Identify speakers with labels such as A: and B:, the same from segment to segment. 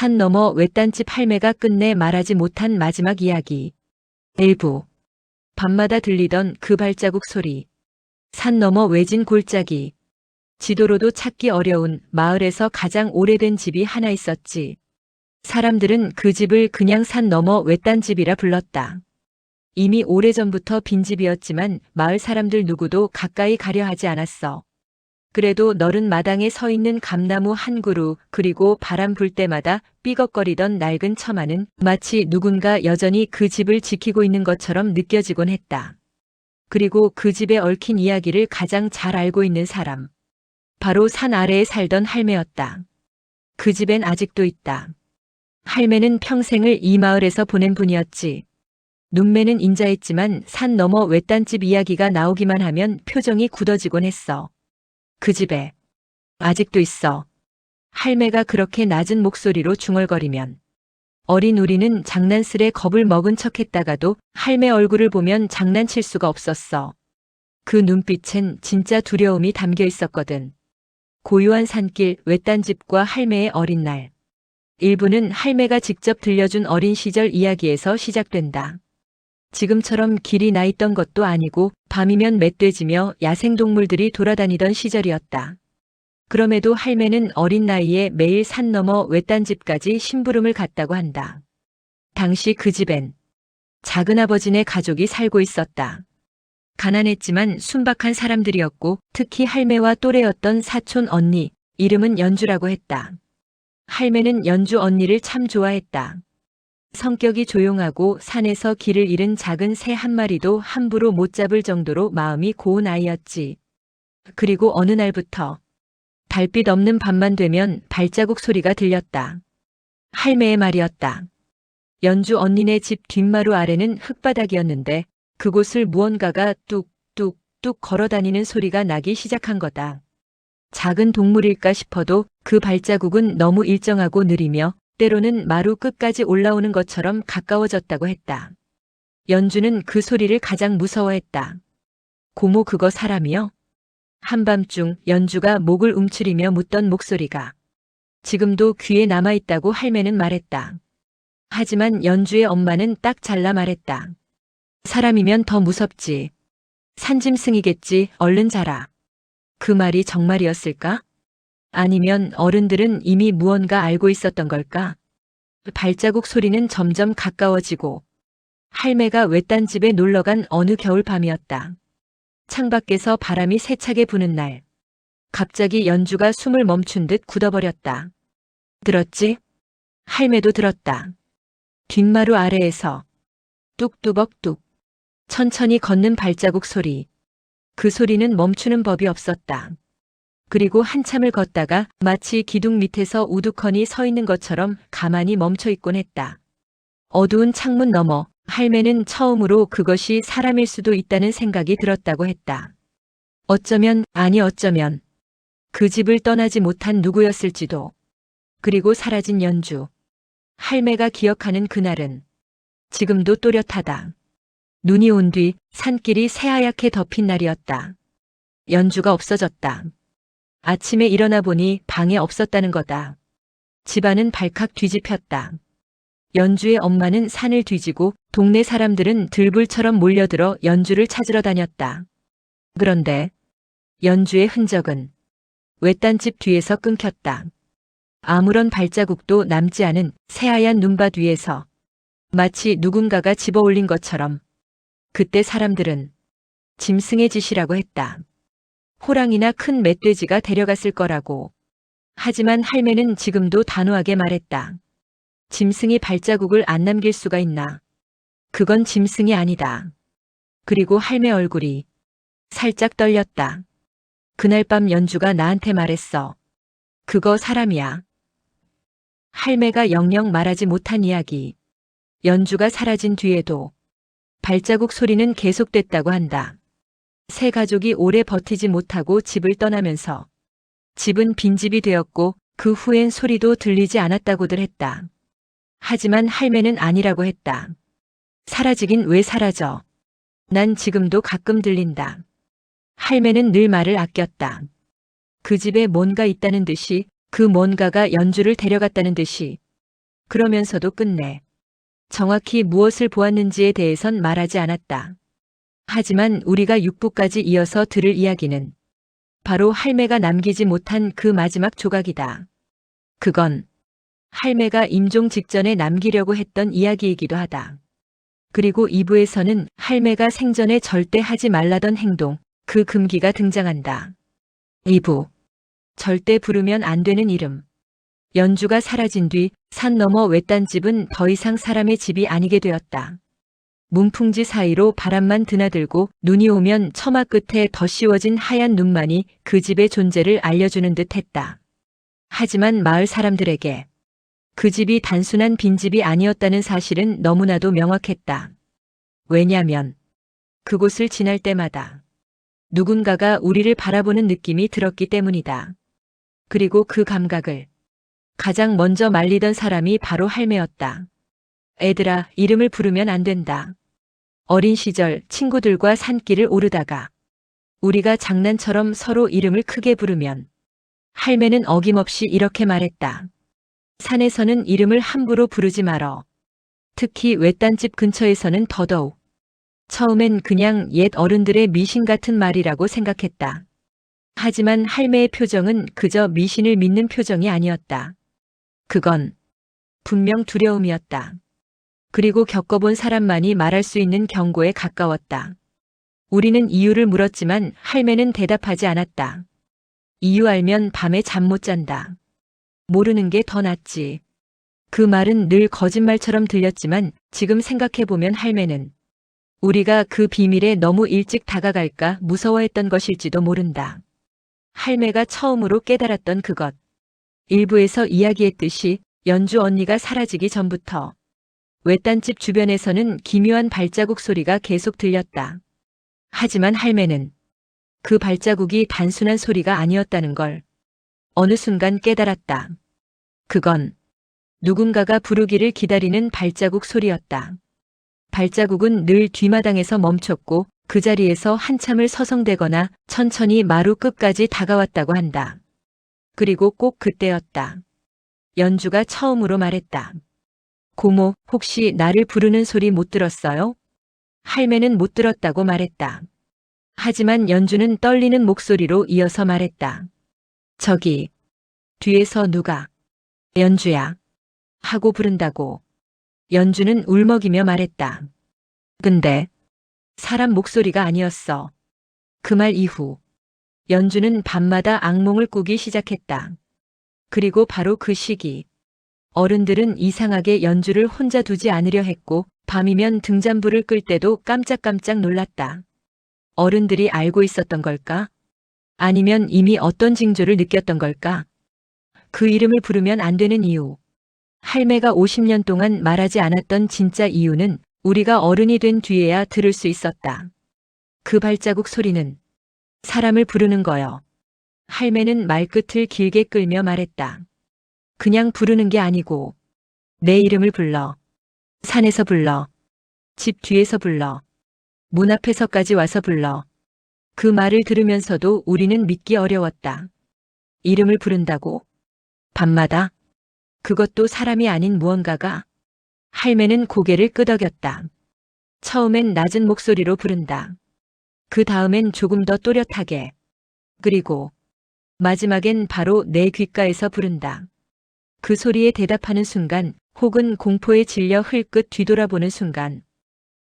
A: 산 너머 외딴집 할매가 끝내 말하지 못한 마지막 이야기. 일부. 밤마다 들리던 그 발자국 소리. 산 너머 외진 골짜기. 지도로도 찾기 어려운 마을에서 가장 오래된 집이 하나 있었지. 사람들은 그 집을 그냥 산 너머 외딴집이라 불렀다. 이미 오래전부터 빈집이었지만 마을 사람들 누구도 가까이 가려 하지 않았어. 그래도 너른 마당에 서 있는 감나무 한 그루, 그리고 바람 불 때마다 삐걱거리던 낡은 처마는 마치 누군가 여전히 그 집을 지키고 있는 것처럼 느껴지곤 했다. 그리고 그 집에 얽힌 이야기를 가장 잘 알고 있는 사람. 바로 산 아래에 살던 할매였다. 그 집엔 아직도 있다. 할매는 평생을 이 마을에서 보낸 분이었지. 눈매는 인자했지만 산 너머 외딴집 이야기가 나오기만 하면 표정이 굳어지곤 했어. 그 집에 아직도 있어. 할매가 그렇게 낮은 목소리로 중얼거리면 어린 우리는 장난스레 겁을 먹은 척했다가도 할매 얼굴을 보면 장난칠 수가 없었어. 그 눈빛엔 진짜 두려움이 담겨 있었거든. 고요한 산길, 외딴집과 할매의 어린 날. 일부는 할매가 직접 들려준 어린 시절 이야기에서 시작된다. 지금처럼 길이 나 있던 것도 아니고 밤이면 멧돼지며 야생동물들이 돌아다니던 시절이었다. 그럼에도 할매는 어린 나이에 매일 산 너머 외딴집까지 심부름을 갔다고 한다. 당시 그 집엔 작은아버지네 가족이 살고 있었다. 가난했지만 순박한 사람들이었고 특히 할매와 또래였던 사촌 언니, 이름은 연주라고 했다. 할매는 연주 언니를 참 좋아했다. 성격이 조용하고 산에서 길을 잃은 작은 새 한 마리도 함부로 못 잡을 정도로 마음이 고운 아이였지. 그리고 어느 날부터 달빛 없는 밤만 되면 발자국 소리가 들렸다. 할매의 말이었다. 연주 언니네 집 뒷마루 아래는 흙바닥이었는데 그곳을 무언가가 뚝뚝뚝 걸어다니는 소리가 나기 시작한 거다. 작은 동물일까 싶어도 그 발자국은 너무 일정하고 느리며 때로는 마루 끝까지 올라오는 것처럼 가까워졌다고 했다. 연주는 그 소리를 가장 무서워했다. 고모 그거 사람이요? 한밤중 연주가 목을 움츠리며 묻던 목소리가 지금도 귀에 남아있다고 할매는 말했다. 하지만 연주의 엄마는 딱 잘라 말했다. 사람이면 더 무섭지. 산짐승이겠지, 얼른 자라. 그 말이 정말이었을까? 아니면 어른들은 이미 무언가 알고 있었던 걸까? 발자국 소리는 점점 가까워지고 할매가 외딴집에 놀러간 어느 겨울밤이었다. 창밖에서 바람이 세차게 부는 날. 갑자기 연주가 숨을 멈춘 듯 굳어버렸다. 들었지? 할매도 들었다. 뒷마루 아래에서 뚝뚜벅뚝 천천히 걷는 발자국 소리. 그 소리는 멈추는 법이 없었다. 그리고 한참을 걷다가 마치 기둥 밑에서 우두커니 서 있는 것처럼 가만히 멈춰 있곤 했다. 어두운 창문 너머 할매는 처음으로 그것이 사람일 수도 있다는 생각이 들었다고 했다. 어쩌면 그 집을 떠나지 못한 누구였을지도. 그리고 사라진 연주. 할매가 기억하는 그날은 지금도 또렷하다. 눈이 온 뒤 산길이 새하얗게 덮인 날이었다. 연주가 없어졌다. 아침에 일어나 보니 방에 없었다는 거다. 집안은 발칵 뒤집혔다. 연주의 엄마는 산을 뒤지고 동네 사람들은 들불처럼 몰려들어 연주를 찾으러 다녔다. 그런데 연주의 흔적은 외딴집 뒤에서 끊겼다. 아무런 발자국도 남지 않은 새하얀 눈밭 위에서 마치 누군가가 집어올린 것처럼. 그때 사람들은 짐승의 짓이라고 했다. 호랑이나 큰 멧돼지가 데려갔을 거라고. 하지만 할매는 지금도 단호하게 말했다. 짐승이 발자국을 안 남길 수가 있나. 그건 짐승이 아니다. 그리고 할매 얼굴이 살짝 떨렸다. 그날 밤 연주가 나한테 말했어. 그거 사람이야. 할매가 영영 말하지 못한 이야기. 연주가 사라진 뒤에도 발자국 소리는 계속됐다고 한다. 세 가족이 오래 버티지 못하고 집을 떠나면서 집은 빈집이 되었고 그 후엔 소리도 들리지 않았다고들 했다. 하지만 할매는 아니라고 했다. 사라지긴 왜 사라져? 난 지금도 가끔 들린다. 할매는 늘 말을 아꼈다. 그 집에 뭔가 있다는 듯이, 그 뭔가가 연주를 데려갔다는 듯이. 그러면서도 끝내 정확히 무엇을 보았는지에 대해선 말하지 않았다. 하지만 우리가 6부까지 이어서 들을 이야기는 바로 할매가 남기지 못한 그 마지막 조각이다. 그건 할매가 임종 직전에 남기려고 했던 이야기이기도 하다. 그리고 2부에서는 할매가 생전에 절대 하지 말라던 행동, 그 금기가 등장한다. 2부. 절대 부르면 안 되는 이름. 연주가 사라진 뒤 산 너머 외딴집은 더 이상 사람의 집이 아니게 되었다. 문풍지 사이로 바람만 드나들고 눈이 오면 처마 끝에 덧씌워진 하얀 눈만이 그 집의 존재를 알려주는 듯 했다. 하지만 마을 사람들에게 그 집이 단순한 빈집이 아니었다는 사실은 너무나도 명확했다. 왜냐면 그곳을 지날 때마다 누군가가 우리를 바라보는 느낌이 들었기 때문이다. 그리고 그 감각을 가장 먼저 말리던 사람이 바로 할매였다. 애들아, 이름을 부르면 안 된다. 어린 시절 친구들과 산길을 오르다가 우리가 장난처럼 서로 이름을 크게 부르면 할매는 어김없이 이렇게 말했다. 산에서는 이름을 함부로 부르지 말어. 특히 외딴집 근처에서는 더더욱. 처음엔 그냥 옛 어른들의 미신 같은 말이라고 생각했다. 하지만 할매의 표정은 그저 미신을 믿는 표정이 아니었다. 그건 분명 두려움이었다. 그리고 겪어본 사람만이 말할 수 있는 경고에 가까웠다. 우리는 이유를 물었지만 할매는 대답하지 않았다. 이유 알면 밤에 잠 못 잔다. 모르는 게 더 낫지. 그 말은 늘 거짓말처럼 들렸지만 지금 생각해보면 할매는 우리가 그 비밀에 너무 일찍 다가갈까 무서워했던 것일지도 모른다. 할매가 처음으로 깨달았던 그것. 일부에서 이야기했듯이 연주 언니가 사라지기 전부터 외딴집 주변에서는 기묘한 발자국 소리가 계속 들렸다. 하지만 할매는 그 발자국이 단순한 소리가 아니었다는 걸 어느 순간 깨달았다. 그건 누군가가 부르기를 기다리는 발자국 소리였다. 발자국은 늘 뒷마당에서 멈췄고 그 자리에서 한참을 서성대거나 천천히 마루 끝까지 다가왔다고 한다. 그리고 꼭 그때였다. 연주가 처음으로 말했다. 고모, 혹시 나를 부르는 소리 못 들었어요? 할매는 못 들었다고 말했다. 하지만 연주는 떨리는 목소리로 이어서 말했다. 저기, 뒤에서 누가, 연주야, 하고 부른다고. 연주는 울먹이며 말했다. 근데, 사람 목소리가 아니었어. 그 말 이후, 연주는 밤마다 악몽을 꾸기 시작했다. 그리고 바로 그 시기, 어른들은 이상하게 연주를 혼자 두지 않으려 했고, 밤이면 등잔불을 끌 때도 깜짝깜짝 놀랐다. 어른들이 알고 있었던 걸까? 아니면 이미 어떤 징조를 느꼈던 걸까? 그 이름을 부르면 안 되는 이유. 할매가 50년 동안 말하지 않았던 진짜 이유는 우리가 어른이 된 뒤에야 들을 수 있었다. 그 발자국 소리는 사람을 부르는 거요. 할매는 말끝을 길게 끌며 말했다. 그냥 부르는 게 아니고 내 이름을 불러. 산에서 불러. 집 뒤에서 불러. 문 앞에서까지 와서 불러. 그 말을 들으면서도 우리는 믿기 어려웠다. 이름을 부른다고? 밤마다? 그것도 사람이 아닌 무언가가? 할매는 고개를 끄덕였다. 처음엔 낮은 목소리로 부른다. 그 다음엔 조금 더 또렷하게. 그리고 마지막엔 바로 내 귓가에서 부른다. 그 소리에 대답하는 순간 혹은 공포에 질려 흘끗 뒤돌아보는 순간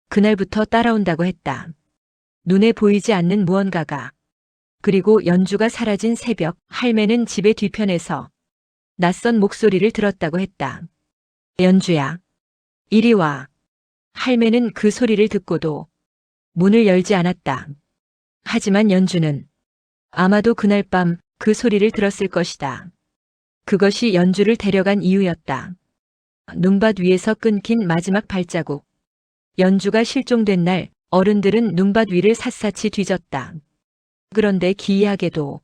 A: 그날부터 따라온다고 했다. 눈에 보이지 않는 무언가가. 그리고 연주가 사라진 새벽 할매는 집의 뒤편에서 낯선 목소리를 들었다고 했다. 연주야, 이리 와. 할매는 그 소리를 듣고도 문을 열지 않았다. 하지만 연주는 아마도 그날 밤 그 소리를 들었을 것이다. 그것이 연주를 데려간 이유였다. 눈밭 위에서 끊긴 마지막 발자국. 연주가 실종된 날 어른들은 눈밭 위를 샅샅이 뒤졌다. 그런데 기이하게도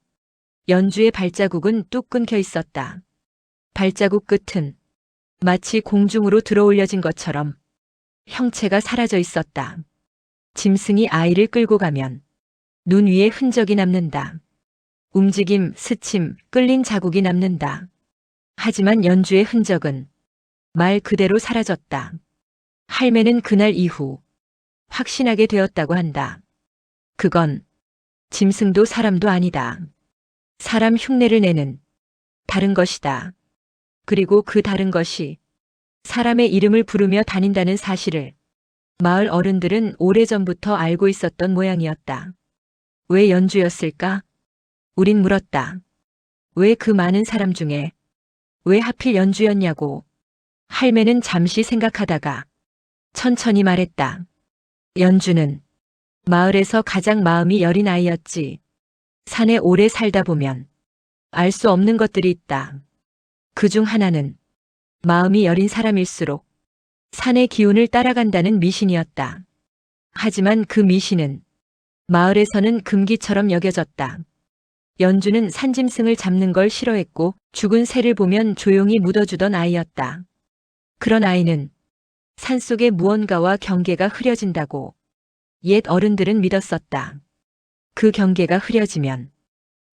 A: 연주의 발자국은 뚝 끊겨 있었다. 발자국 끝은 마치 공중으로 들어올려진 것처럼 형체가 사라져 있었다. 짐승이 아이를 끌고 가면 눈 위에 흔적이 남는다. 움직임, 스침, 끌린 자국이 남는다. 하지만 연주의 흔적은 말 그대로 사라졌다. 할매는 그날 이후 확신하게 되었다고 한다. 그건 짐승도 사람도 아니다. 사람 흉내를 내는 다른 것이다. 그리고 그 다른 것이 사람의 이름을 부르며 다닌다는 사실을 마을 어른들은 오래전부터 알고 있었던 모양이었다. 왜 연주였을까? 우린 물었다. 왜 그 많은 사람 중에 왜 하필 연주였냐고. 할매는 잠시 생각하다가 천천히 말했다. 연주는 마을에서 가장 마음이 여린 아이였지. 산에 오래 살다 보면 알 수 없는 것들이 있다. 그중 하나는 마음이 여린 사람일수록 산의 기운을 따라간다는 미신이었다. 하지만 그 미신은 마을에서는 금기처럼 여겨졌다. 연주는 산짐승을 잡는 걸 싫어했고 죽은 새를 보면 조용히 묻어주던 아이였다. 그런 아이는 산속의 무언가와 경계가 흐려진다고 옛 어른들은 믿었었다. 그 경계가 흐려지면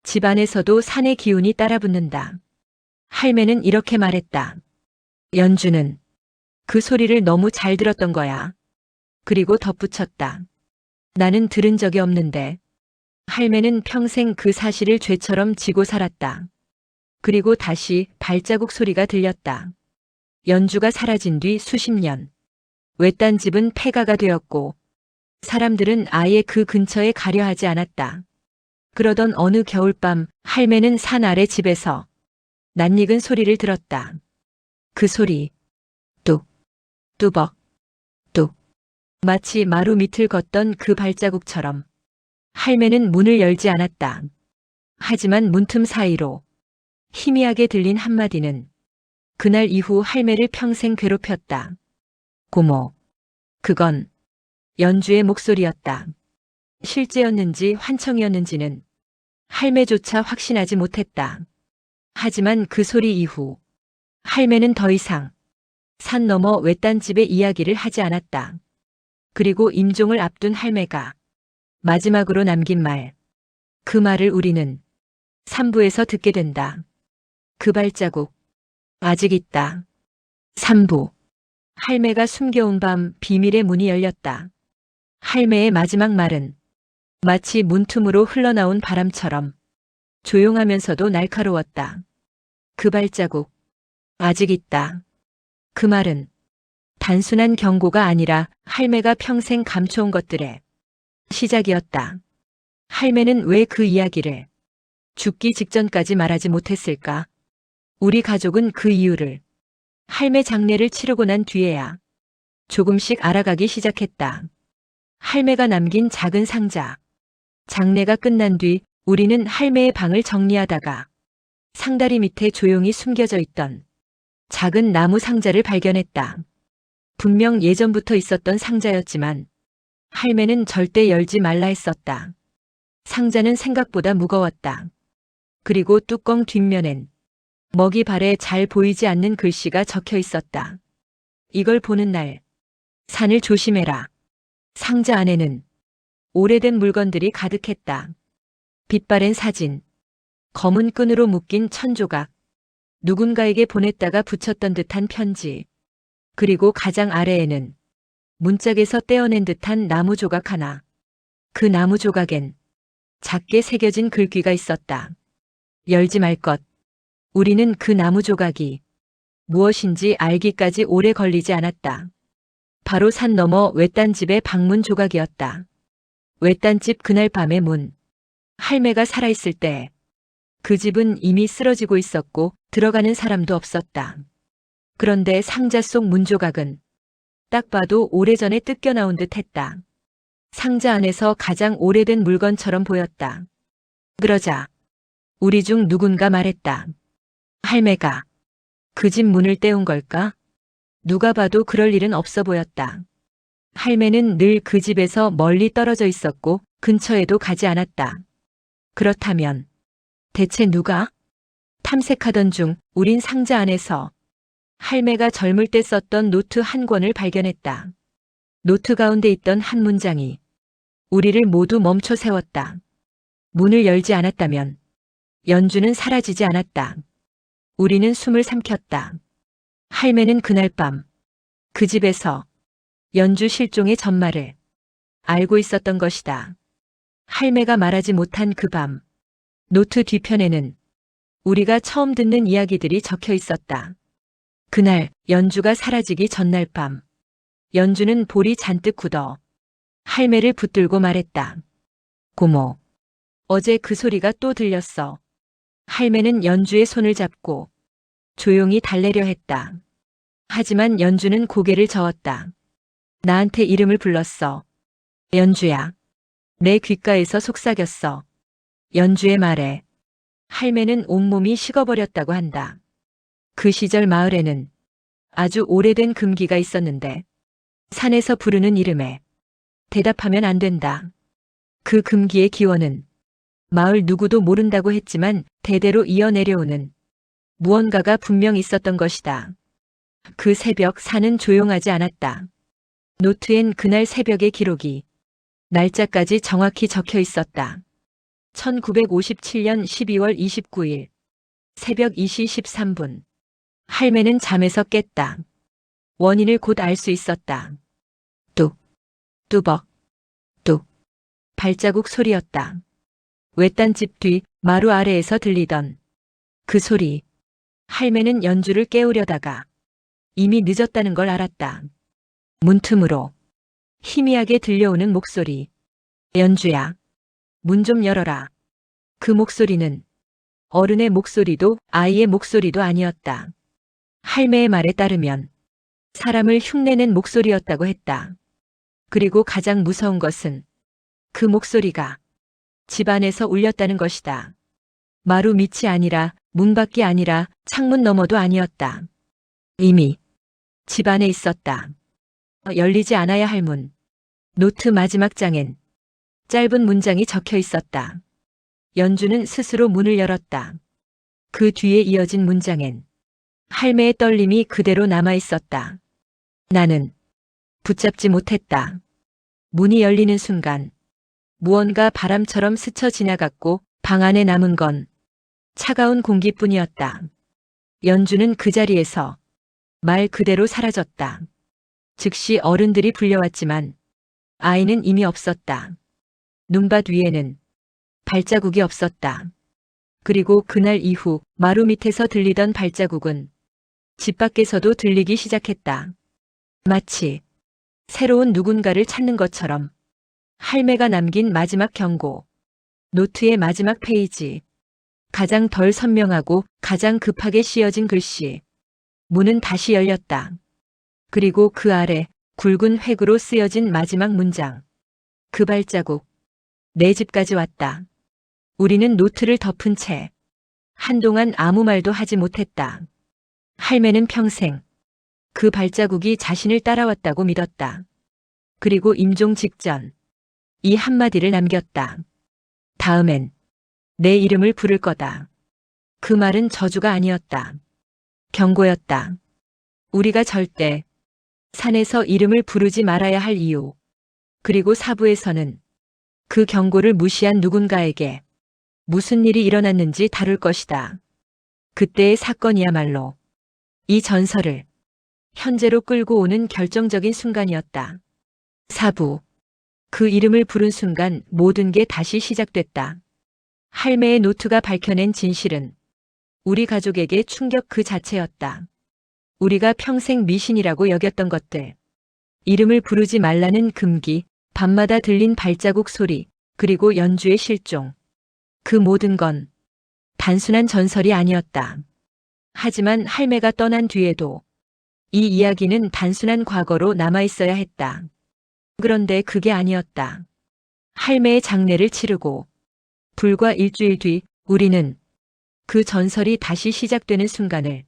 A: 집안에서도 산의 기운이 따라붙는다. 할매는 이렇게 말했다. 연주는 그 소리를 너무 잘 들었던 거야. 그리고 덧붙였다. 나는 들은 적이 없는데. 할매는 평생 그 사실을 죄처럼 지고 살았다. 그리고 다시 발자국 소리가 들렸다. 연주가 사라진 뒤 수십 년. 외딴 집은 폐가가 되었고 사람들은 아예 그 근처에 가려 하지 않았다. 그러던 어느 겨울밤 할매는 산 아래 집에서 낯익은 소리를 들었다. 그 소리. 뚝, 뚜벅, 뚝. 마치 마루 밑을 걷던 그 발자국처럼. 할매는 문을 열지 않았다. 하지만 문틈 사이로 희미하게 들린 한마디는 그날 이후 할매를 평생 괴롭혔다. 고모. 그건 연주의 목소리였다. 실제였는지 환청이었는지는 할매조차 확신하지 못했다. 하지만 그 소리 이후 할매는 더 이상 산 너머 외딴 집의 이야기를 하지 않았다. 그리고 임종을 앞둔 할매가 마지막으로 남긴 말. 그 말을 우리는 3부에서 듣게 된다. 그 발자국. 아직 있다. 3부. 할매가 숨겨온 밤 비밀의 문이 열렸다. 할매의 마지막 말은 마치 문틈으로 흘러나온 바람처럼 조용하면서도 날카로웠다. 그 발자국. 아직 있다. 그 말은 단순한 경고가 아니라 할매가 평생 감춰온 것들의 시작이었다. 할매는 왜 그 이야기를 죽기 직전까지 말하지 못했을까? 우리 가족은 그 이유를 할매 장례를 치르고 난 뒤에야 조금씩 알아가기 시작했다. 할매가 남긴 작은 상자. 장례가 끝난 뒤 우리는 할매의 방을 정리하다가 상다리 밑에 조용히 숨겨져 있던 작은 나무 상자를 발견했다. 분명 예전부터 있었던 상자였지만 할매는 절대 열지 말라 했었다. 상자는 생각보다 무거웠다. 그리고 뚜껑 뒷면엔 먹이발에 잘 보이지 않는 글씨가 적혀 있었다. 이걸 보는 날, 산을 조심해라. 상자 안에는 오래된 물건들이 가득했다. 빛바랜 사진, 검은 끈으로 묶인 천조각, 누군가에게 보냈다가 붙였던 듯한 편지, 그리고 가장 아래에는 문짝에서 떼어낸 듯한 나무 조각 하나. 그 나무 조각엔 작게 새겨진 글귀가 있었다. 열지 말 것. 우리는 그 나무 조각이 무엇인지 알기까지 오래 걸리지 않았다. 바로 산 너머 외딴 집의 방문 조각이었다. 외딴 집 그날 밤의 문. 할매가 살아있을 때 그 집은 이미 쓰러지고 있었고 들어가는 사람도 없었다. 그런데 상자 속 문 조각은 딱 봐도 오래전에 뜯겨 나온 듯 했다. 상자 안에서 가장 오래된 물건처럼 보였다. 그러자 우리 중 누군가 말했다. 할매가 그 집 문을 떼운 걸까? 누가 봐도 그럴 일은 없어 보였다. 할매는 늘 그 집에서 멀리 떨어져 있었고 근처에도 가지 않았다. 그렇다면 대체 누가? 탐색하던 중 우린 상자 안에서 할매가 젊을 때 썼던 노트 한 권을 발견했다. 노트 가운데 있던 한 문장이 우리를 모두 멈춰 세웠다. 문을 열지 않았다면 연주는 사라지지 않았다. 우리는 숨을 삼켰다. 할매는 그날 밤 그 집에서 연주 실종의 전말을 알고 있었던 것이다. 할매가 말하지 못한 그 밤, 노트 뒤편에는 우리가 처음 듣는 이야기들이 적혀 있었다. 그날 연주가 사라지기 전날 밤, 연주는 볼이 잔뜩 굳어 할매를 붙들고 말했다. 고모, 어제 그 소리가 또 들렸어. 할매는 연주의 손을 잡고 조용히 달래려 했다. 하지만 연주는 고개를 저었다. 나한테 이름을 불렀어. 연주야. 내 귓가에서 속삭였어. 연주의 말에 할매는 온몸이 식어버렸다고 한다. 그 시절 마을에는 아주 오래된 금기가 있었는데 산에서 부르는 이름에 대답하면 안 된다. 그 금기의 기원은 마을 누구도 모른다고 했지만 대대로 이어내려오는 무언가가 분명 있었던 것이다. 그 새벽 산은 조용하지 않았다. 노트엔 그날 새벽의 기록이 날짜까지 정확히 적혀 있었다. 1957년 12월 29일 새벽 2시 13분. 할매는 잠에서 깼다. 원인을 곧 알 수 있었다. 뚝, 뚜벅, 뚝. 발자국 소리였다. 외딴집 뒤 마루 아래에서 들리던 그 소리. 할매는 연주를 깨우려다가 이미 늦었다는 걸 알았다. 문틈으로 희미하게 들려오는 목소리. 연주야, 문 좀 열어라. 그 목소리는 어른의 목소리도 아이의 목소리도 아니었다. 할매의 말에 따르면 사람을 흉내낸 목소리였다고 했다. 그리고 가장 무서운 것은 그 목소리가 집 안에서 울렸다는 것이다. 마루 밑이 아니라 문 밖이 아니라 창문 너머도 아니었다. 이미 집 안에 있었다. 열리지 않아야 할 문. 노트 마지막 장엔 짧은 문장이 적혀 있었다. 연주는 스스로 문을 열었다. 그 뒤에 이어진 문장엔 할매의 떨림이 그대로 남아 있었다. 나는 붙잡지 못했다. 문이 열리는 순간 무언가 바람처럼 스쳐 지나갔고 방 안에 남은 건 차가운 공기뿐이었다. 연주는 그 자리에서 말 그대로 사라졌다. 즉시 어른들이 불려왔지만 아이는 이미 없었다. 눈밭 위에는 발자국이 없었다. 그리고 그날 이후 마루 밑에서 들리던 발자국은 집 밖에서도 들리기 시작했다. 마치 새로운 누군가를 찾는 것처럼. 할매가 남긴 마지막 경고. 노트의 마지막 페이지. 가장 덜 선명하고 가장 급하게 씌어진 글씨. 문은 다시 열렸다. 그리고 그 아래 굵은 획으로 쓰여진 마지막 문장. 그 발자국. 내 집까지 왔다. 우리는 노트를 덮은 채 한동안 아무 말도 하지 못했다. 할매는 평생 그 발자국이 자신을 따라왔다고 믿었다. 그리고 임종 직전 이 한마디를 남겼다. 다음엔 내 이름을 부를 거다. 그 말은 저주가 아니었다. 경고였다. 우리가 절대 산에서 이름을 부르지 말아야 할 이유. 그리고 사부에서는 그 경고를 무시한 누군가에게 무슨 일이 일어났는지 다룰 것이다. 그때의 사건이야말로 이 전설을 현재로 끌고 오는 결정적인 순간이었다. 사부. 그 이름을 부른 순간 모든 게 다시 시작됐다. 할매의 노트가 밝혀낸 진실은 우리 가족에게 충격 그 자체였다. 우리가 평생 미신이라고 여겼던 것들. 이름을 부르지 말라는 금기, 밤마다 들린 발자국 소리, 그리고 연주의 실종. 그 모든 건 단순한 전설이 아니었다. 하지만 할매가 떠난 뒤에도 이 이야기는 단순한 과거로 남아있어야 했다. 그런데 그게 아니었다. 할매의 장례를 치르고 불과 일주일 뒤 우리는 그 전설이 다시 시작되는 순간을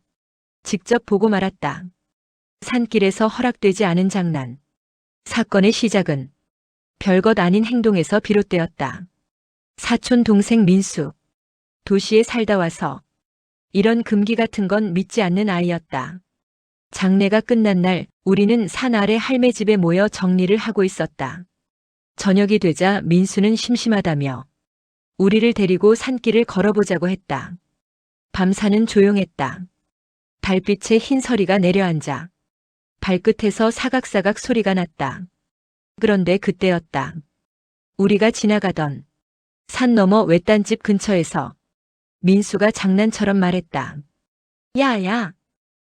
A: 직접 보고 말았다. 산길에서 허락되지 않은 장난. 사건의 시작은 별것 아닌 행동에서 비롯되었다. 사촌 동생 민수. 도시에 살다 와서 이런 금기 같은 건 믿지 않는 아이였다. 장례가 끝난 날 우리는 산 아래 할매 집에 모여 정리를 하고 있었다. 저녁이 되자 민수는 심심하다며 우리를 데리고 산길을 걸어보자고 했다. 밤산은 조용했다. 달빛에 흰 서리가 내려앉아 발끝에서 사각사각 소리가 났다. 그런데 그때였다. 우리가 지나가던 산 너머 외딴집 근처에서 민수가 장난처럼 말했다. 야야,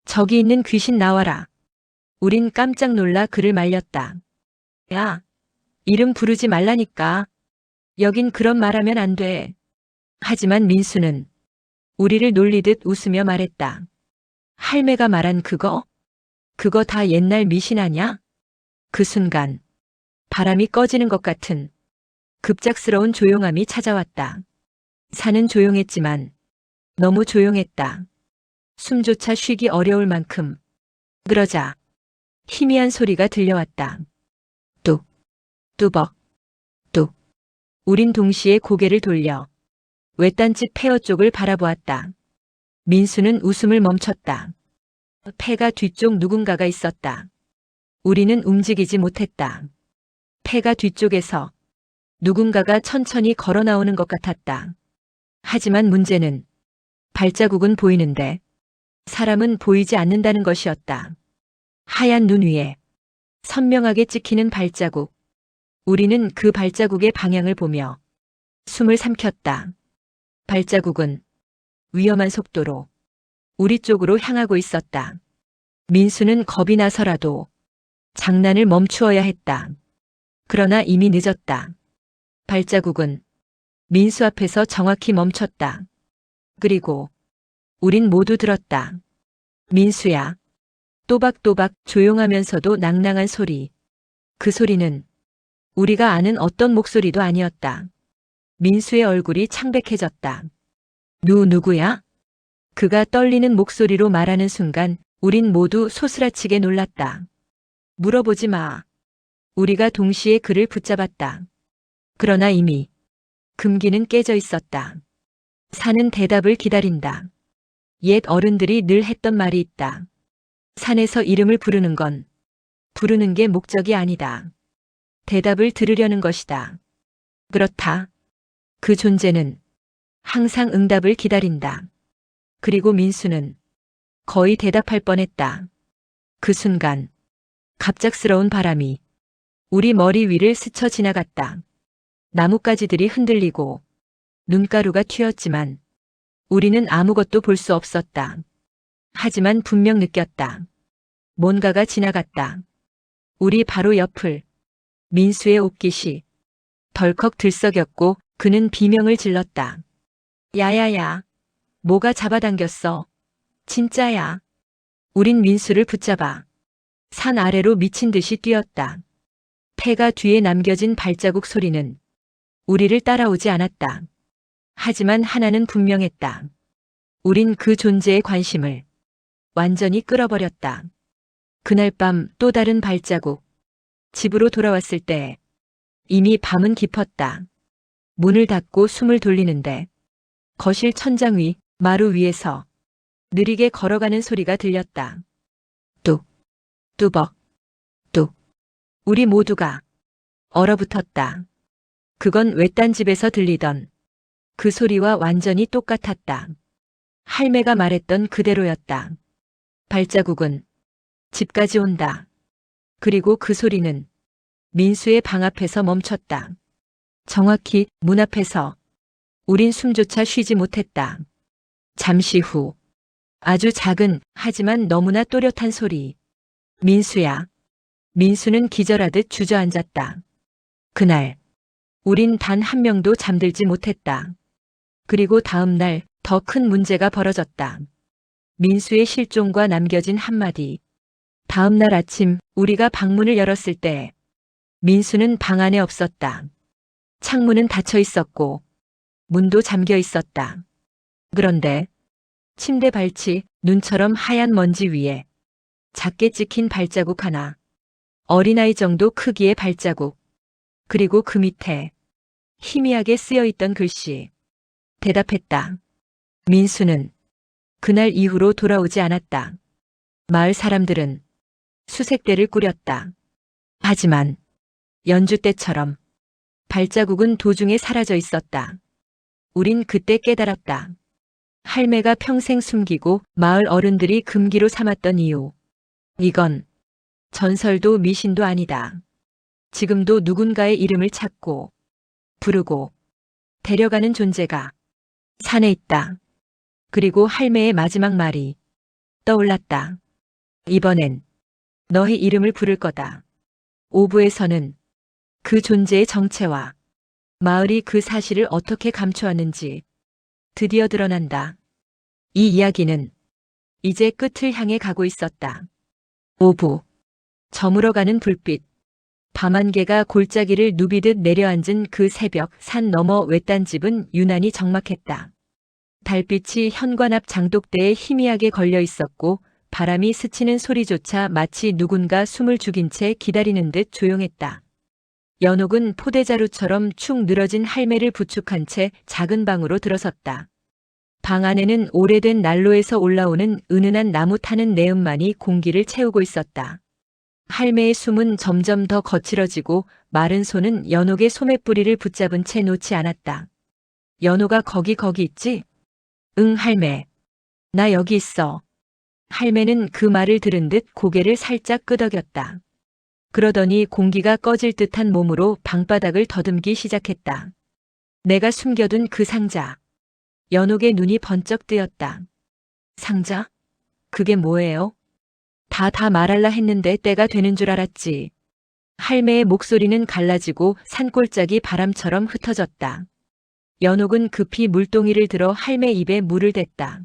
A: 저기 있는 귀신 나와라. 우린 깜짝 놀라 그를 말렸다. 야, 이름 부르지 말라니까. 여긴 그런 말하면 안 돼. 하지만 민수는 우리를 놀리듯 웃으며 말했다. 할매가 말한 그거? 그거 다 옛날 미신 아냐? 그 순간 바람이 꺼지는 것 같은 급작스러운 조용함이 찾아왔다. 산은 조용했지만 너무 조용했다. 숨조차 쉬기 어려울 만큼. 그러자 희미한 소리가 들려왔다. 뚝, 뚜벅, 뚝. 우린 동시에 고개를 돌려 외딴집 폐허 쪽을 바라보았다. 민수는 웃음을 멈췄다. 폐가 뒤쪽 누군가가 있었다. 우리는 움직이지 못했다. 폐가 뒤쪽에서 누군가가 천천히 걸어 나오는 것 같았다. 하지만 문제는 발자국은 보이는데 사람은 보이지 않는다는 것이었다. 하얀 눈 위에 선명하게 찍히는 발자국. 우리는 그 발자국의 방향을 보며 숨을 삼켰다. 발자국은 위험한 속도로 우리 쪽으로 향하고 있었다. 민수는 겁이 나서라도 장난을 멈추어야 했다. 그러나 이미 늦었다. 발자국은 민수 앞에서 정확히 멈췄다. 그리고 우린 모두 들었다. 민수야. 또박또박 조용하면서도 낭낭한 소리. 그 소리는 우리가 아는 어떤 목소리도 아니었다. 민수의 얼굴이 창백해졌다. 누구야? 그가 떨리는 목소리로 말하는 순간 우린 모두 소스라치게 놀랐다. 물어보지 마. 우리가 동시에 그를 붙잡았다. 그러나 이미 금기는 깨져 있었다. 산은 대답을 기다린다. 옛 어른들이 늘 했던 말이 있다. 산에서 이름을 부르는 건 부르는 게 목적이 아니다. 대답을 들으려는 것이다. 그렇다. 그 존재는 항상 응답을 기다린다. 그리고 민수는 거의 대답할 뻔했다. 그 순간 갑작스러운 바람이 우리 머리 위를 스쳐 지나갔다. 나뭇가지들이 흔들리고 눈가루가 튀었지만 우리는 아무것도 볼 수 없었다. 하지만 분명 느꼈다. 뭔가가 지나갔다. 우리 바로 옆을. 민수의 옷깃이 덜컥 들썩였고 그는 비명을 질렀다. 야야야, 뭐가 잡아당겼어. 진짜야. 우린 민수를 붙잡아 산 아래로 미친 듯이 뛰었다. 폐가 뒤에 남겨진 발자국 소리는 우리를 따라오지 않았다. 하지만 하나는 분명했다. 우린 그 존재의 관심을 완전히 끌어버렸다. 그날 밤 또 다른 발자국. 집으로 돌아왔을 때 이미 밤은 깊었다. 문을 닫고 숨을 돌리는데 거실 천장 위 마루 위에서 느리게 걸어가는 소리가 들렸다. 뚝, 뚜벅, 뚝. 우리 모두가 얼어붙었다. 그건 외딴 집에서 들리던 그 소리와 완전히 똑같았다. 할매가 말했던 그대로였다. 발자국은 집까지 온다. 그리고 그 소리는 민수의 방 앞에서 멈췄다. 정확히 문 앞에서. 우린 숨조차 쉬지 못했다. 잠시 후 아주 작은 하지만 너무나 또렷한 소리. 민수야. 민수는 기절하듯 주저앉았다. 그날 우린 단 한 명도 잠들지 못했다. 그리고 다음 날 더 큰 문제가 벌어졌다. 민수의 실종과 남겨진 한마디. 다음 날 아침 우리가 방문을 열었을 때 민수는 방 안에 없었다. 창문은 닫혀 있었고 문도 잠겨 있었다. 그런데 침대 발치 눈처럼 하얀 먼지 위에 작게 찍힌 발자국 하나. 어린아이 정도 크기의 발자국. 그리고 그 밑에 희미하게 쓰여 있던 글씨. 대답했다. 민수는 그날 이후로 돌아오지 않았다. 마을 사람들은 수색대를 꾸렸다. 하지만 연주 때처럼 발자국은 도중에 사라져 있었다. 우린 그때 깨달았다. 할매가 평생 숨기고 마을 어른들이 금기로 삼았던 이유. 이건 전설도 미신도 아니다. 지금도 누군가의 이름을 찾고 부르고 데려가는 존재가 산에 있다. 그리고 할매의 마지막 말이 떠올랐다. 이번엔 너의 이름을 부를 거다. 오부에서는 그 존재의 정체와 마을이 그 사실을 어떻게 감추었는지 드디어 드러난다. 이 이야기는 이제 끝을 향해 가고 있었다. 오부. 저물어가는 불빛. 밤안개가 골짜기를 누비듯 내려앉은 그 새벽 산 너머 외딴 집은 유난히 적막했다. 달빛이 현관 앞 장독대에 희미하게 걸려 있었고 바람이 스치는 소리조차 마치 누군가 숨을 죽인 채 기다리는 듯 조용했다. 연옥은 포대자루처럼 축 늘어진 할매를 부축한 채 작은 방으로 들어섰다. 방 안에는 오래된 난로에서 올라오는 은은한 나무 타는 내음만이 공기를 채우고 있었다. 할매의 숨은 점점 더 거칠어지고 마른 손은 연옥의 소매뿌리를 붙잡은 채 놓지 않았다. 연옥아 거기 있지? 응 할매. 나 여기 있어. 할매는 그 말을 들은 듯 고개를 살짝 끄덕였다. 그러더니 공기가 꺼질 듯한 몸으로 방바닥을 더듬기 시작했다. 내가 숨겨둔 그 상자. 연옥의 눈이 번쩍 뜨였다. 상자? 그게 뭐예요? 다 말할라 했는데 때가 되는 줄 알았지. 할매의 목소리는 갈라지고 산골짜기 바람처럼 흩어졌다. 연옥은 급히 물동이를 들어 할매 입에 물을 댔다.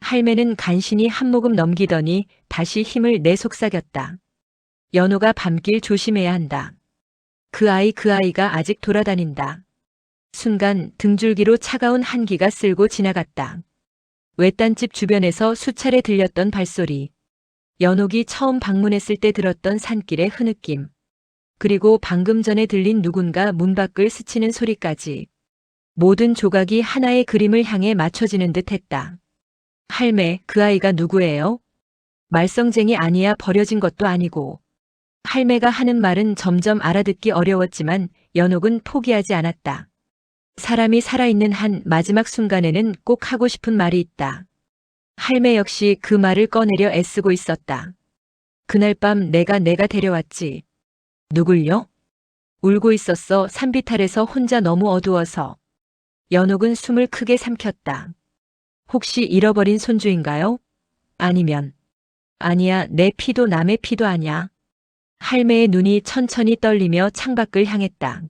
A: 할매는 간신히 한 모금 넘기더니 다시 힘을 내속삭였다. 연옥아 밤길 조심해야 한다. 그 아이가 아직 돌아다닌다. 순간 등줄기로 차가운 한기가 쓸고 지나갔다. 외딴집 주변에서 수차례 들렸던 발소리. 연옥이 처음 방문했을 때 들었던 산길의 흐느낌. 그리고 방금 전에 들린 누군가 문 밖을 스치는 소리까지. 모든 조각이 하나의 그림을 향해 맞춰지는 듯 했다. 할매, 그 아이가 누구예요? 말썽쟁이 아니야 버려진 것도 아니고. 할매가 하는 말은 점점 알아듣기 어려웠지만 연옥은 포기하지 않았다. 사람이 살아있는 한 마지막 순간에는 꼭 하고 싶은 말이 있다. 할매 역시 그 말을 꺼내려 애쓰고 있었다. 그날 밤 내가 데려왔지. 누굴요? 울고 있었어. 산비탈에서 혼자 너무 어두워서. 연옥은 숨을 크게 삼켰다. 혹시 잃어버린 손주인가요? 아니면. 아니야, 내 피도 남의 피도 아냐. 할매의 눈이 천천히 떨리며 창밖을 향했다.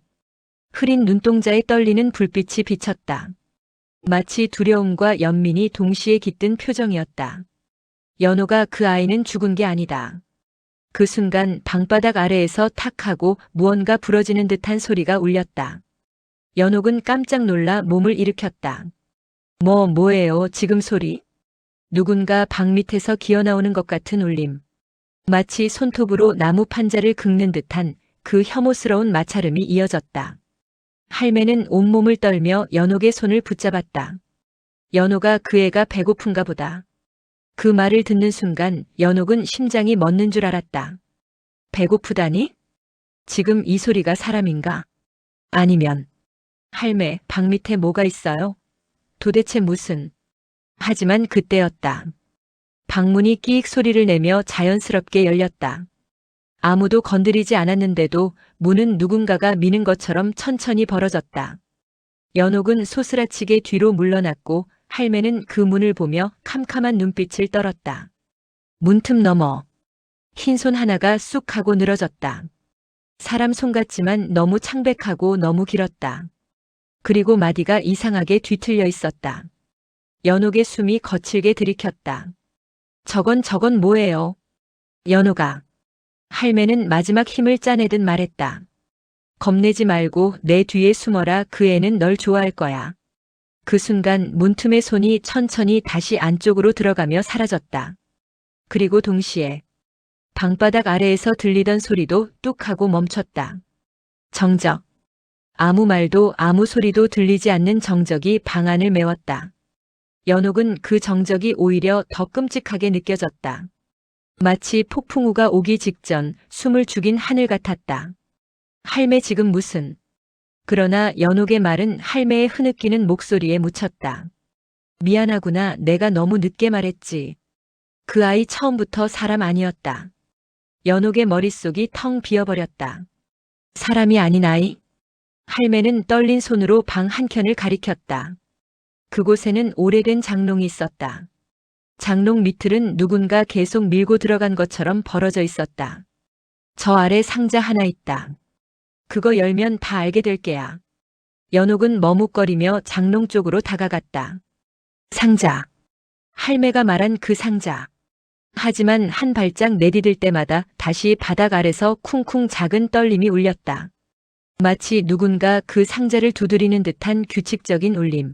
A: 흐린 눈동자에 떨리는 불빛이 비쳤다. 마치 두려움과 연민이 동시에 깃든 표정이었다. 연옥아 그 아이는 죽은 게 아니다. 그 순간 방바닥 아래에서 탁 하고 무언가 부러지는 듯한 소리가 울렸다. 연옥은 깜짝 놀라 몸을 일으켰다. 뭐예요 지금 소리? 누군가 방 밑에서 기어나오는 것 같은 울림. 마치 손톱으로 나무 판자를 긁는 듯한 그 혐오스러운 마찰음이 이어졌다. 할매는 온몸을 떨며 연옥의 손을 붙잡았다. 연옥아 그 애가 배고픈가 보다. 그 말을 듣는 순간 연옥은 심장이 멎는 줄 알았다. 배고프다니? 지금 이 소리가 사람인가? 아니면 할매 방 밑에 뭐가 있어요? 도대체 무슨? 하지만 그때였다. 방문이 끼익 소리를 내며 자연스럽게 열렸다. 아무도 건드리지 않았는데도 문은 누군가가 미는 것처럼 천천히 벌어졌다. 연옥은 소스라치게 뒤로 물러났고 할매는 그 문을 보며 캄캄한 눈빛을 떨었다. 문틈 너머 흰손 하나가 쑥 하고 늘어졌다. 사람 손 같지만 너무 창백하고 너무 길었다. 그리고 마디가 이상하게 뒤틀려 있었다. 연옥의 숨이 거칠게 들이켰다. 저건 뭐예요? 연옥아. 할매는 마지막 힘을 짜내듯 말했다. 겁내지 말고 내 뒤에 숨어라. 그 애는 널 좋아할 거야. 그 순간 문틈의 손이 천천히 다시 안쪽으로 들어가며 사라졌다. 그리고 동시에 방바닥 아래에서 들리던 소리도 뚝 하고 멈췄다. 정적. 아무 말도 아무 소리도 들리지 않는 정적이 방 안을 메웠다. 연옥은 그 정적이 오히려 더 끔찍하게 느껴졌다. 마치 폭풍우가 오기 직전 숨을 죽인 하늘 같았다. 할매 지금 무슨? 그러나 연옥의 말은 할매의 흐느끼는 목소리에 묻혔다. 미안하구나. 내가 너무 늦게 말했지. 그 아이 처음부터 사람 아니었다. 연옥의 머릿속이 텅 비어버렸다. 사람이 아닌 아이? 할매는 떨린 손으로 방 한켠을 가리켰다. 그곳에는 오래된 장롱이 있었다. 장롱 밑을은 누군가 계속 밀고 들어간 것처럼 벌어져 있었다. 저 아래 상자 하나 있다. 그거 열면 다 알게 될 게야. 연옥은 머뭇거리며 장롱 쪽으로 다가갔다. 상자. 할매가 말한 그 상자. 하지만 한 발짝 내디딜 때마다 다시 바닥 아래서 쿵쿵 작은 떨림이 울렸다. 마치 누군가 그 상자를 두드리는 듯한 규칙적인 울림.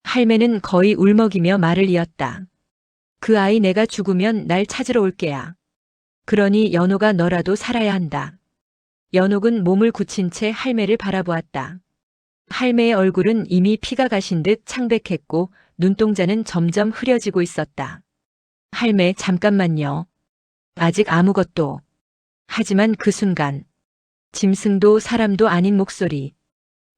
A: 할매는 거의 울먹이며 말을 이었다. 그 아이 내가 죽으면 날 찾으러 올 게야. 그러니 연옥아 너라도 살아야 한다. 연옥은 몸을 굳힌 채 할매를 바라보았다. 할매의 얼굴은 이미 피가 가신 듯 창백했고 눈동자는 점점 흐려지고 있었다. 할매 잠깐만요. 아직 아무것도. 하지만 그 순간 짐승도 사람도 아닌 목소리.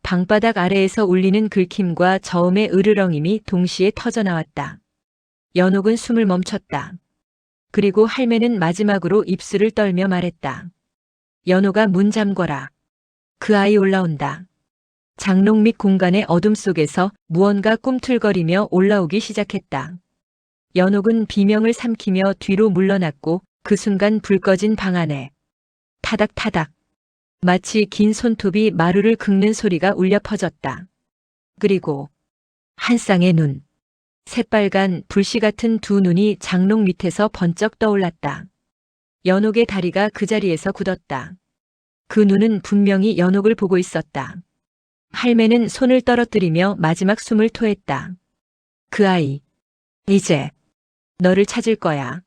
A: 방바닥 아래에서 울리는 긁힘과 저음의 으르렁임이 동시에 터져나왔다. 연옥은 숨을 멈췄다. 그리고 할매는 마지막으로 입술을 떨며 말했다. 연옥아 문 잠궈라. 그 아이 올라온다. 장롱 밑 공간의 어둠 속에서 무언가 꿈틀거리며 올라오기 시작했다. 연옥은 비명을 삼키며 뒤로 물러났고 그 순간 불 꺼진 방 안에 타닥타닥 마치 긴 손톱이 마루를 긁는 소리가 울려 퍼졌다. 그리고 한 쌍의 눈, 새빨간 불씨 같은 두 눈이 장롱 밑에서 번쩍 떠올랐다. 연옥의 다리가 그 자리에서 굳었다. 그 눈은 분명히 연옥을 보고 있었다. 할매는 손을 떨어뜨리며 마지막 숨을 토했다. 그 아이, 이제 너를 찾을 거야.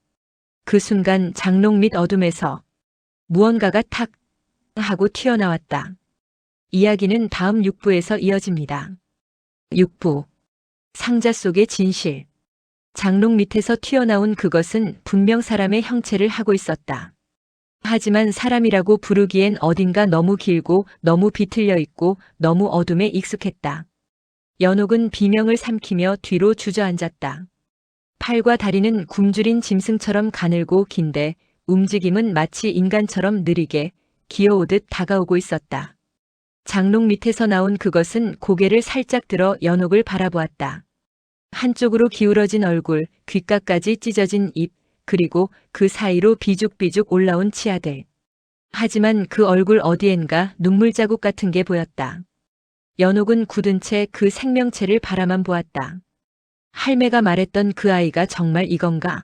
A: 그 순간 장롱 밑 어둠에서 무언가가 탁 하고 튀어나왔다. 이야기는 다음 6부에서 이어집니다. 6부. 상자 속의 진실. 장롱 밑에서 튀어나온 그것은 분명 사람의 형체를 하고 있었다. 하지만 사람이라고 부르기엔 어딘가 너무 길고 너무 비틀려 있고 너무 어둠에 익숙했다. 연옥은 비명을 삼키며 뒤로 주저앉았다. 팔과 다리는 굶주린 짐승처럼 가늘고 긴데 움직임은 마치 인간처럼 느리게 기어오듯 다가오고 있었다. 장롱 밑에서 나온 그것은 고개를 살짝 들어 연옥을 바라보았다. 한쪽으로 기울어진 얼굴, 귓가까지 찢어진 입, 그리고 그 사이로 비죽비죽 올라온 치아들. 하지만 그 얼굴 어디엔가 눈물 자국 같은 게 보였다. 연옥은 굳은 채 그 생명체를 바라만 보았다. 할매가 말했던 그 아이가 정말 이건가?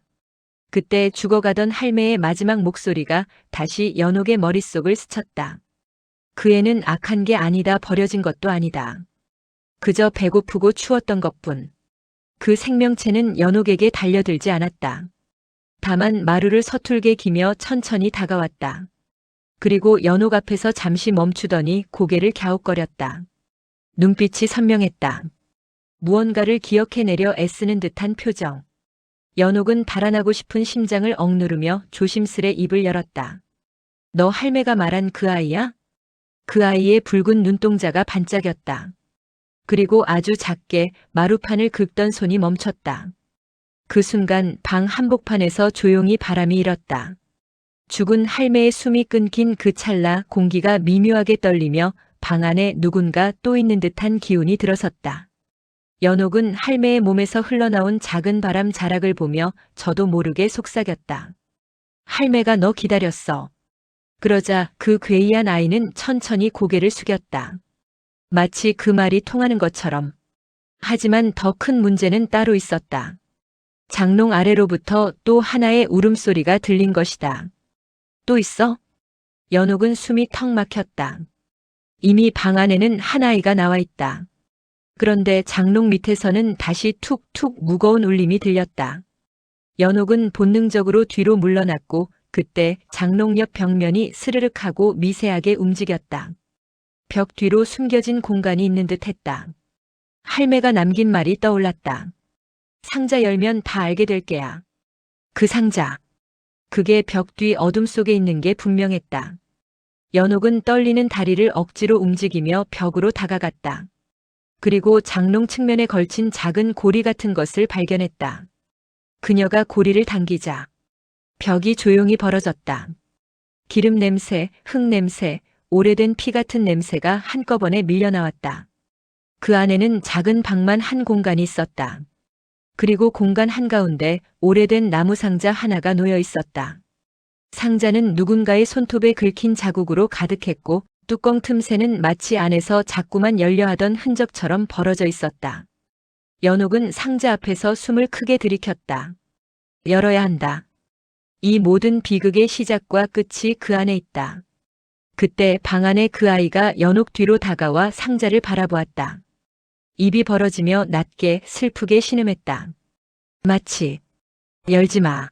A: 그때 죽어가던 할매의 마지막 목소리가 다시 연옥의 머릿속을 스쳤다. 그 애는 악한 게 아니다, 버려진 것도 아니다. 그저 배고프고 추웠던 것뿐. 그 생명체는 연옥에게 달려들지 않았다. 다만 마루를 서툴게 기며 천천히 다가왔다. 그리고 연옥 앞에서 잠시 멈추더니 고개를 갸웃거렸다. 눈빛이 선명했다. 무언가를 기억해내려 애쓰는 듯한 표정. 연옥은 달아나고 싶은 심장을 억누르며 조심스레 입을 열었다. 너 할매가 말한 그 아이야? 그 아이의 붉은 눈동자가 반짝였다. 그리고 아주 작게 마루판을 긁던 손이 멈췄다. 그 순간 방 한복판에서 조용히 바람이 일었다. 죽은 할매의 숨이 끊긴 그 찰나 공기가 미묘하게 떨리며 방 안에 누군가 또 있는 듯한 기운이 들어섰다. 연옥은 할매의 몸에서 흘러나온 작은 바람 자락을 보며 저도 모르게 속삭였다. 할매가 너 기다렸어. 그러자 그 괴이한 아이는 천천히 고개를 숙였다. 마치 그 말이 통하는 것처럼. 하지만 더 큰 문제는 따로 있었다. 장롱 아래로부터 또 하나의 울음소리가 들린 것이다. 또 있어? 연옥은 숨이 턱 막혔다. 이미 방 안에는 한 아이가 나와 있다. 그런데 장롱 밑에서는 다시 툭툭 무거운 울림이 들렸다. 연옥은 본능적으로 뒤로 물러났고 그때 장롱 옆 벽면이 스르륵 하고 미세하게 움직였다. 벽 뒤로 숨겨진 공간이 있는 듯 했다. 할매가 남긴 말이 떠올랐다. 상자 열면 다 알게 될 게야. 그 상자. 그게 벽 뒤 어둠 속에 있는 게 분명했다. 연옥은 떨리는 다리를 억지로 움직이며 벽으로 다가갔다. 그리고 장롱 측면에 걸친 작은 고리 같은 것을 발견했다. 그녀가 고리를 당기자 벽이 조용히 벌어졌다. 기름 냄새, 흙 냄새, 오래된 피 같은 냄새가 한꺼번에 밀려나왔다. 그 안에는 작은 방만 한 공간이 있었다. 그리고 공간 한가운데 오래된 나무 상자 하나가 놓여 있었다. 상자는 누군가의 손톱에 긁힌 자국으로 가득했고 뚜껑 틈새는 마치 안에서 자꾸만 열려 하던 흔적처럼 벌어져 있었다. 연옥은 상자 앞에서 숨을 크게 들이켰다. 열어야 한다. 이 모든 비극의 시작과 끝이 그 안에 있다. 그때 방 안에 그 아이가 연옥 뒤로 다가와 상자를 바라보았다. 입이 벌어지며 낮게 슬프게 신음했다. 마치 열지 마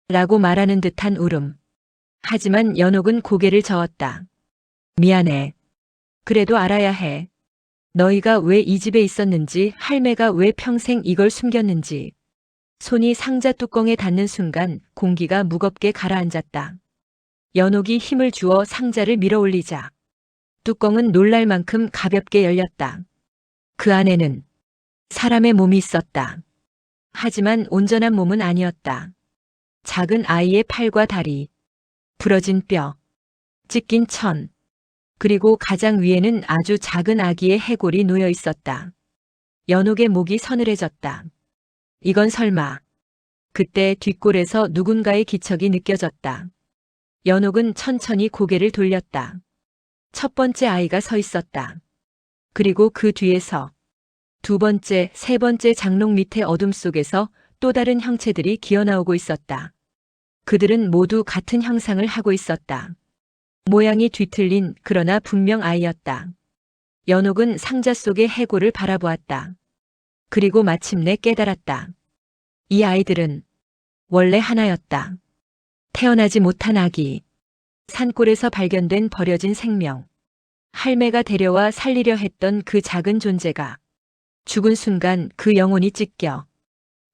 A: 라고 말하는 듯한 울음. 하지만 연옥은 고개를 저었다. 미안해. 그래도 알아야 해. 너희가 왜 이 집에 있었는지, 할매가 왜 평생 이걸 숨겼는지. 손이 상자 뚜껑에 닿는 순간 공기가 무겁게 가라앉았다. 연옥이 힘을 주어 상자를 밀어 올리자 뚜껑은 놀랄 만큼 가볍게 열렸다. 그 안에는 사람의 몸이 있었다. 하지만 온전한 몸은 아니었다. 작은 아이의 팔과 다리, 부러진 뼈, 찢긴 천, 그리고 가장 위에는 아주 작은 아기의 해골이 놓여 있었다. 연옥의 목이 서늘해졌다. 이건 설마. 그때 뒷골에서 누군가의 기척이 느껴졌다. 연옥은 천천히 고개를 돌렸다. 첫 번째 아이가 서 있었다. 그리고 그 뒤에서 두 번째, 세 번째 장롱 밑의 어둠 속에서 또 다른 형체들이 기어나오고 있었다. 그들은 모두 같은 형상을 하고 있었다. 모양이 뒤틀린 그러나 분명 아이였다. 연옥은 상자 속의 해골을 바라보았다. 그리고 마침내 깨달았다. 이 아이들은 원래 하나였다. 태어나지 못한 아기. 산골에서 발견된 버려진 생명. 할매가 데려와 살리려 했던 그 작은 존재가 죽은 순간 그 영혼이 찢겨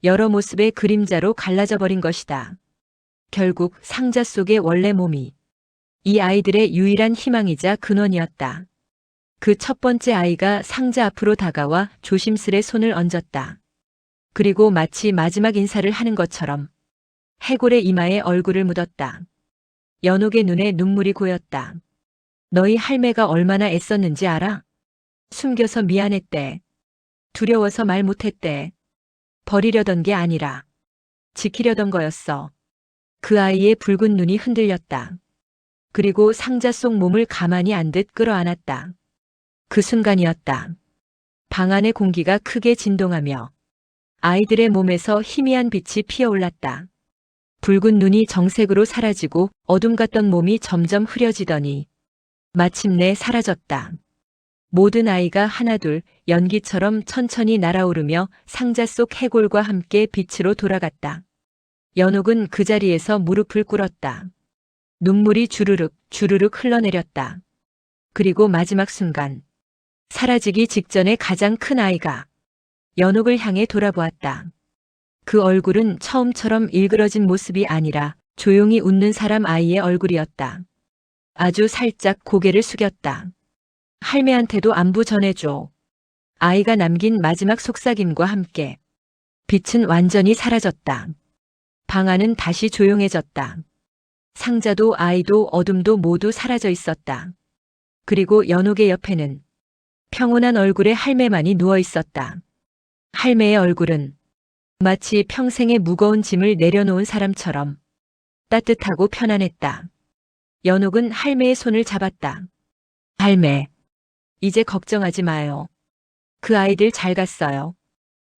A: 여러 모습의 그림자로 갈라져 버린 것이다. 결국 상자 속의 원래 몸이 이 아이들의 유일한 희망이자 근원이었다. 그 첫 번째 아이가 상자 앞으로 다가와 조심스레 손을 얹었다. 그리고 마치 마지막 인사를 하는 것처럼 해골의 이마에 얼굴을 묻었다. 연옥의 눈에 눈물이 고였다. 너희 할매가 얼마나 애썼는지 알아? 숨겨서 미안했대. 두려워서 말 못했대. 버리려던 게 아니라 지키려던 거였어. 그 아이의 붉은 눈이 흔들렸다. 그리고 상자 속 몸을 가만히 안 듯 끌어안았다. 그 순간이었다. 방 안의 공기가 크게 진동하며 아이들의 몸에서 희미한 빛이 피어올랐다. 붉은 눈이 정색으로 사라지고 어둠 같던 몸이 점점 흐려지더니 마침내 사라졌다. 모든 아이가 하나둘 연기처럼 천천히 날아오르며 상자 속 해골과 함께 빛으로 돌아갔다. 연옥은 그 자리에서 무릎을 꿇었다. 눈물이 주르륵 주르륵 흘러내렸다. 그리고 마지막 순간 사라지기 직전에 가장 큰 아이가 연옥을 향해 돌아보았다. 그 얼굴은 처음처럼 일그러진 모습이 아니라 조용히 웃는 사람 아이의 얼굴이었다. 아주 살짝 고개를 숙였다. 할매한테도 안부 전해줘. 아이가 남긴 마지막 속삭임과 함께 빛은 완전히 사라졌다. 방 안은 다시 조용해졌다. 상자도 아이도 어둠도 모두 사라져 있었다. 그리고 연옥의 옆에는 평온한 얼굴의 할매만이 누워 있었다. 할매의 얼굴은 마치 평생의 무거운 짐을 내려놓은 사람처럼 따뜻하고 편안했다. 연옥은 할매의 손을 잡았다. 할매, 이제 걱정하지 마요. 그 아이들 잘 갔어요.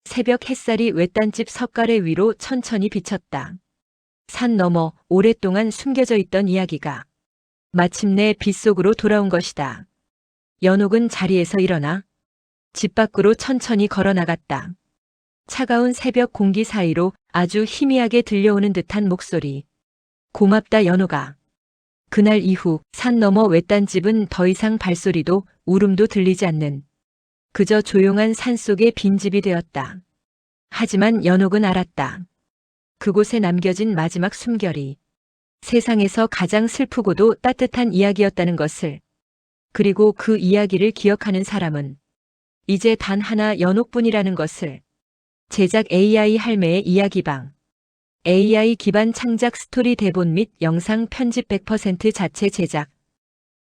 A: 새벽 햇살이 외딴집 석가래 위로 천천히 비쳤다. 산 너머 오랫동안 숨겨져 있던 이야기가 마침내 빛 속으로 돌아온 것이다. 연옥은 자리에서 일어나 집 밖으로 천천히 걸어 나갔다. 차가운 새벽 공기 사이로 아주 희미하게 들려오는 듯한 목소리. 고맙다 연옥아. 그날 이후 산 너머 외딴 집은 더 이상 발소리도 울음도 들리지 않는 그저 조용한 산속의 빈집이 되었다. 하지만 연옥은 알았다. 그곳에 남겨진 마지막 숨결이 세상에서 가장 슬프고도 따뜻한 이야기였다는 것을. 그리고 그 이야기를 기억하는 사람은 이제 단 하나 연옥뿐이라는 것을. 제작 AI 할매의 이야기방. AI 기반 창작 스토리 대본 및 영상 편집 100% 자체 제작.